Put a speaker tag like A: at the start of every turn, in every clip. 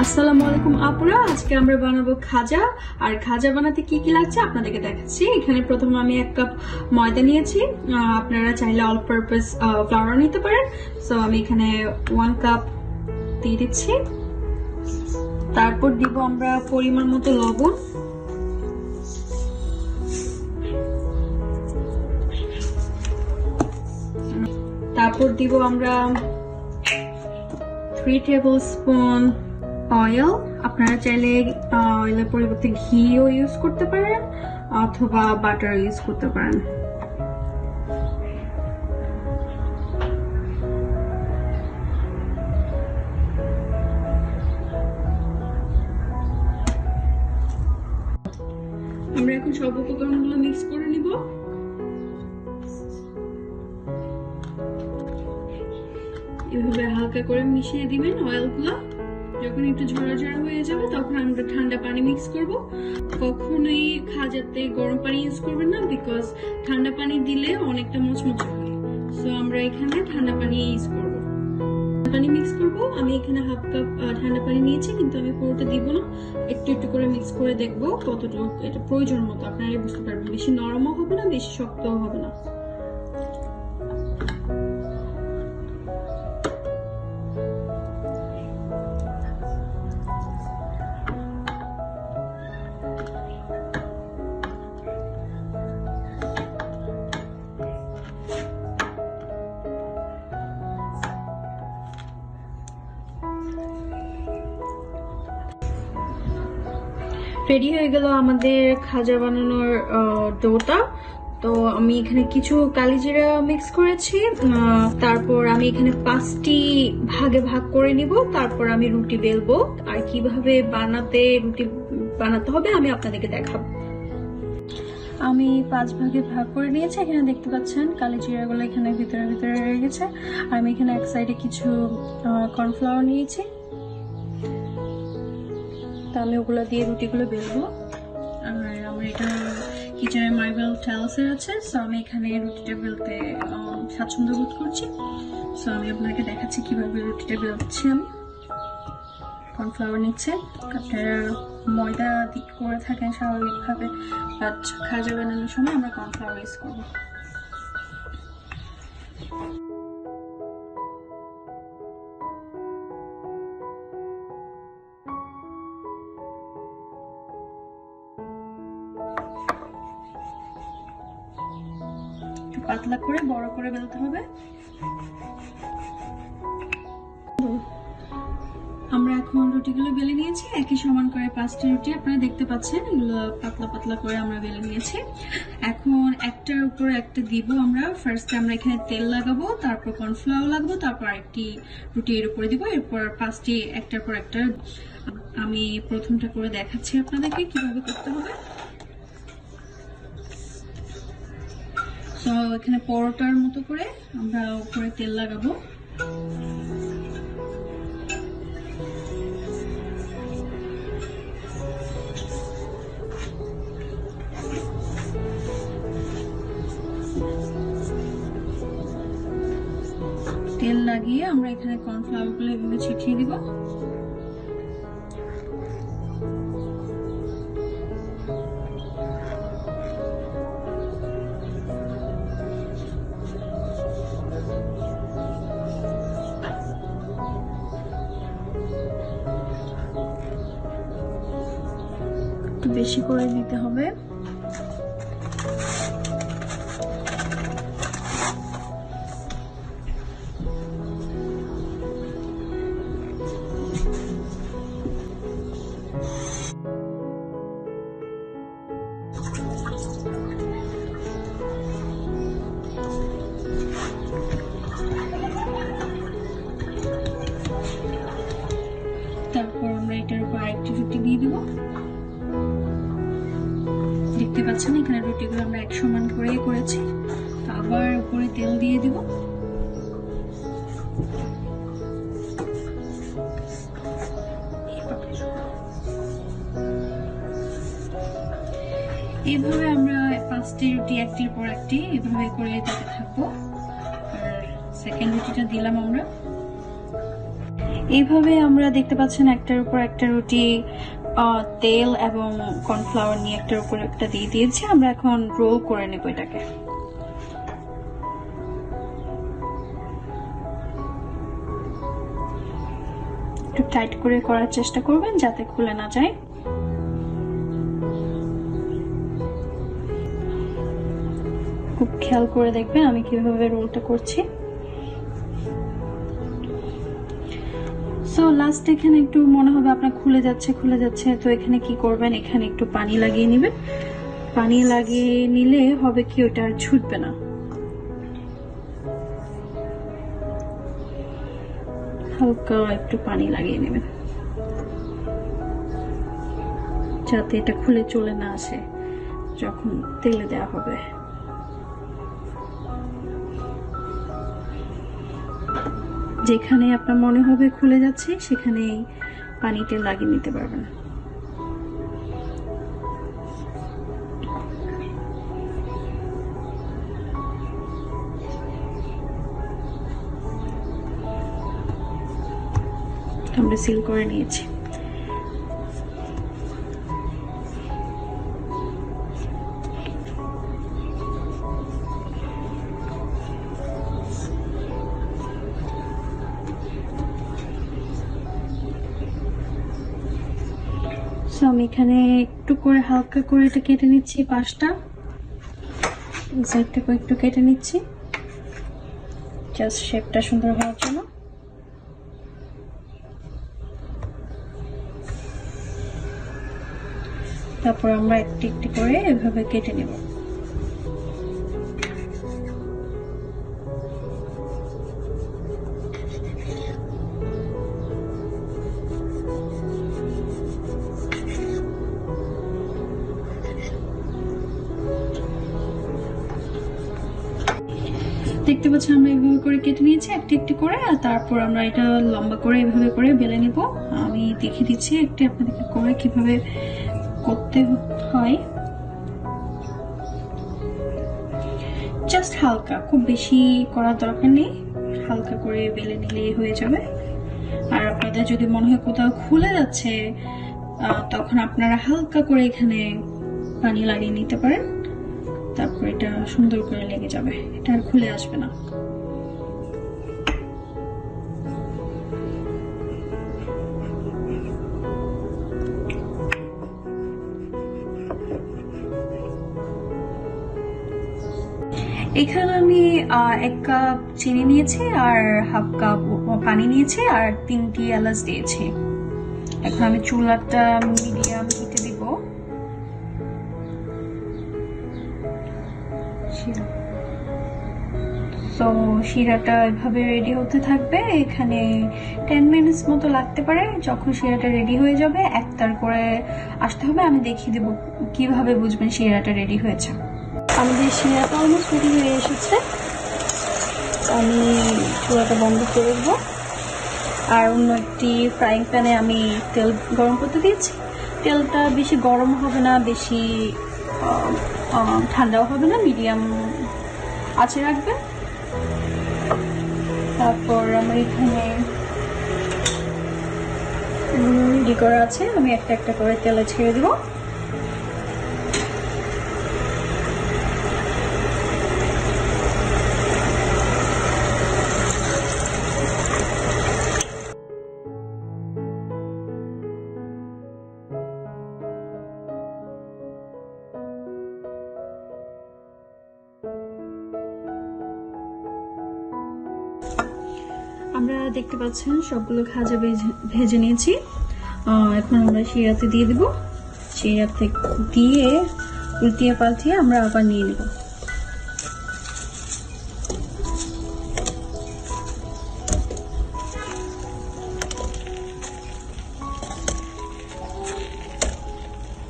A: আসসালামু আলাইকুম আপুরা, আজকে আমরা বানাবো খাজা। আর খাজা বানাতে কি কি লাগছে আপনাদেরকে দেখাচ্ছি। এখানে প্রথমে আমি 1 কাপ ময়দা নিয়েছি, আপনারা চাইলে অল পারপাস ফ্লাওয়ার নিতে পারেন। সো আমি এখানে 1 কাপ দিয়ে দিচ্ছি। তারপর দিব আমরা পরিমাণ মতো লবণ, তারপর দিব আমরা 3 টেবিলস্পুন অয়েল। আপনারা চাইলে অয়েলের পরিবর্তে ঘিও ইউজ করতে পারেন অথবা বাটার ইউজ করতে পারেন। আমরা এখন সব উপকরণগুলো মিক্স করে নিব। এভাবে হালকা করে মিশিয়ে দিবেন অয়েলগুলো। যখন একটু ঝরা ঝরা হয়ে যাবে তখন আমরা ঠান্ডা পানি মিক্স করব। কখনোই খাজাতে গরম পানি ইউজ করবেন না, বিকজ ঠান্ডা পানি দিলে অনেকটা মুচমুচে হয়। সো আমরা এখানে ঠান্ডা পানি ইউজ করব। পানি মিক্স করব। আমি এখানে 1/2 কাপ ঠান্ডা পানি নিয়েছি, কিন্তু আমি পুরোটা দিব না, একটু একটু করে মিক্স করে দেখব কতটুকু এটা প্রয়োজন মতো। আপনারা বুঝতে পারবেন, বেশি নরমও হবে না, বেশি শক্তও হবে না। রেডি হয়ে গেল আমাদের খাজা বানানোর ডোটা। তো আমি এখানে কিছু কালিজিরা মিক্স করেছি। তারপর আমি এখানে 5টি ভাগে ভাগ করে নিব। তারপর আমি রুটি বেলবো, আর কিভাবে রুটি বানাতে হবে আমি আপনাদেরকে দেখাবো। আমি 5 ভাগে ভাগ করে নিয়েছি। এখানে দেখতে পাচ্ছেন কালিজিরাগুলো এখানে ভিতরে ভিতরে রয়ে গেছে। আর আমি এখানে এক সাইডে কিছু কর্নফ্লাওয়ার নিয়েছি। আমি ওগুলো দিয়ে রুটিগুলো বেলবো। আর আমার এখানে কিচেনে মার্বেল টাইলস আছে, সো আমি এখানে রুটিটা বেলতে স্বাচ্ছন্দ্য বোধ করছি। সো আমি আপনাকে দেখাচ্ছি কিভাবে রুটিটা বেলছি। আমি কর্নফ্লাওয়ার নিচ্ছে। আপনারা ময়দা করে থাকেন স্বাভাবিকভাবে, বাট খাজা বানানোর সময় আমরা কর্নফ্লাওয়ার ইউজ করবো। পাতলা করে বড় করে বেলতে হবে। আমরা এখন রুটিগুলো বেলে নিয়েছি একই সমান করে 5টি রুটি। আপনারা দেখতে পাচ্ছেন এগুলো পাতলা পাতলা করে আমরা বেলে নিয়েছি। এখন একটার উপর একটা দিব আমরা। ফার্স্টে আমরা এখানে তেল লাগাবো, তারপর কর্নফ্লাওয়ার লাগাবো, তারপর আরেকটি রুটি এর উপরে দিব, এরপর 5টি একটার পর একটা। আমি প্রথমটা করে দেখাচ্ছি আপনাদেরকে কিভাবে করতে হবে। তো এখানে পরোটার মতো করে আমরা উপরে তেল লাগাবো। তেল লাগিয়ে আমরা এখানে কর্নফ্লাওয়ার গুলো এভাবে ছিটিয়ে দিব। একটু বেশি করে দিতে হবে। তারপর আমরা এটার উপর আরেকটি রুটি দিয়ে দিব। দেখতে পাচ্ছেন এখানে রুটিগুলো আমরা এক সমান করে করেছি। আবার উপরে তেল দিয়ে দিব। এইভাবে আমরা 5টি রুটি একটির পর একটি এভাবে করে দিতে থাকবো। আর সেকেন্ড রুটিটা দিলাম আমরা। এইভাবে আমরা দেখতে পাচ্ছেন একটার উপর একটা রুটি তেল এবং কর্নফ্লাওয়ার নিয়ে একটার উপর একটা দিয়ে দিয়েছি। আমরা এখন রোল করে নেব এটাকে। একটু টাইট করে করার চেষ্টা করবেন যাতে খুলে না যায়। খুব খেয়াল করে দেখবেন আমি কিভাবে রোলটা করছি। সো লাস্ট এখানে একটু মনে হবে আপনার খুলে যাচ্ছে, তো এখানে কি করবেন, এখানে একটু পানি লাগিয়ে নেবেন। পানি লাগিয়ে নিলে হবে কি ওটা আর ছুটবে না। হালকা একটু পানি লাগিয়ে নেবেন যাতে এটা খুলে চলে না আসে যখন তেলে দেওয়া হবে। যেখানে আপনার মনে হবে খুলে যাচ্ছে সেখানে পানিটা লাগিয়ে নিতে পারবেন। আমরা সিল করে নিয়েছি। আমি এখানে একটু করে হালকা করে এটা কেটে নিচ্ছি, পাশটা সাইডটা একটু কেটে নিচ্ছি জাস্ট শেপটা সুন্দর হওয়ার জন্য। তারপর আমরা একটি একটি করে এভাবে কেটে নেব। দেখতে পাচ্ছেন আমরা এইভাবে করে কেটে নিয়েছি একটি একটি করে, আর তারপর আমরা এটা লম্বা করে এভাবে করে বেলে নিব। আমি দেখিয়ে দিচ্ছি একটি আপনাদেরকে করে কিভাবে করতে হয়। জাস্ট হালকা, খুব বেশি করার দরকার নেই, হালকা করে বেলে নিলেই হয়ে যাবে। আর আপনাদের যদি মনে হয় কোথাও খুলে যাচ্ছে তখন আপনারা হালকা করে এখানে পানি লাগিয়ে নিতে পারেন, তারপর এটা সুন্দর করে লেগে যাবে, এটা আর খুলে আসবে না। এখানে আমি 1 কাপ চিনি নিয়েছি আর হাফ কাপ পানি নিয়েছি আর 3টি এলাচ দিয়েছি। এখন আমি চুলাটা মিডিয়াম হিটে দিব। তো শিরাটা এভাবে রেডি হতে থাকবে। এখানে 10 মিনিটস মতো লাগতে পারে। যখন শিরাটা রেডি হয়ে যাবে একটার করে আসতে হবে। আমি দেখিয়ে দেবো কিভাবে বুঝবেন শিরাটা রেডি হয়েছে। আমাদের শিরাটা অলমোস্ট রেডি হয়ে এসেছে। আমি চুলাটা বন্ধ করে দেবো আর অন্য একটি ফ্রাইং প্যানে আমি তেল গরম করতে দিয়েছি। তেলটা বেশি গরম হবে না, বেশি ঠান্ডাও হবে না, মিডিয়াম আঁচে রাখবেন। তারপর আমার এখানে রেডি করা আছে, আমি একটা একটা করে তেলে ছেড়ে দেবো। আমরা দেখতে পাচ্ছেন সবগুলো খাজা ভেজে নিয়েছি। এখন আমরা শিরাতে দিয়ে দিব। শিরাতে দিয়ে উল্টিয়ে পাল্টিয়ে আমরা আবার নিয়ে নেব।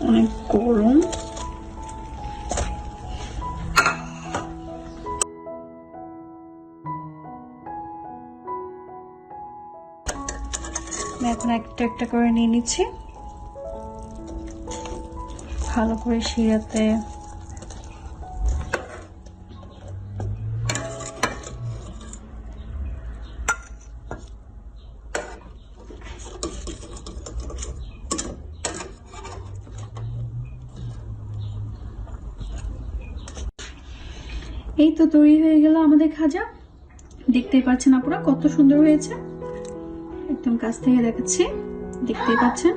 A: অনেক গরম। এখন একটা একটা করে নিয়ে নিচ্ছি, ভালো করে শিরাতে এই তো তৈরি হয়ে গেল আমাদের খাজা। দেখতেই পাচ্ছেন আপুরা কত সুন্দর হয়েছে, একদম কাছ থেকে দেখাচ্ছি, দেখতেই পাচ্ছেন।